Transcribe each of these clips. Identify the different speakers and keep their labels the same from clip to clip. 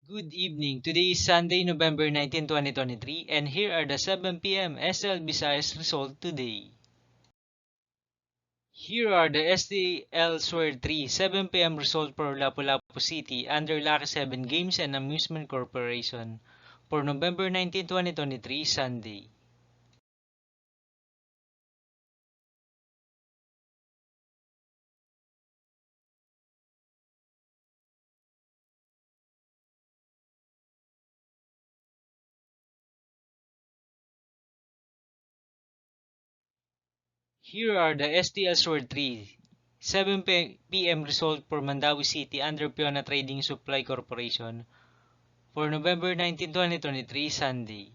Speaker 1: Good evening. Today is Sunday, November 19, 2023, and here are the 7 p.m. SL Visayas results today. Here are the STL Sword 3 7 p.m. result for Lapu-Lapu City under Lucky 7 Games and Amusement Corporation for November 19, 2023, Sunday. Here are the STL Sword 3 7 p.m. result for Mandawi City under Piona Trading Supply Corporation for November 19, 2023, Sunday.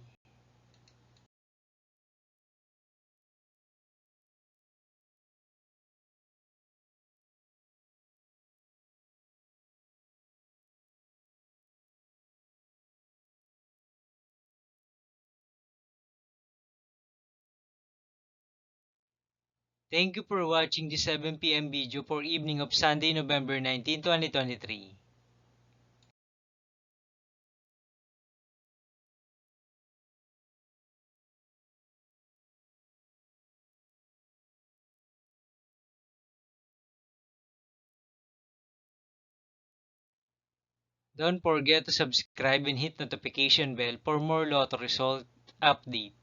Speaker 1: Thank you for watching the 7 p.m. video for evening of Sunday, November 19, 2023. Don't forget to subscribe and hit notification bell for more lotto result update.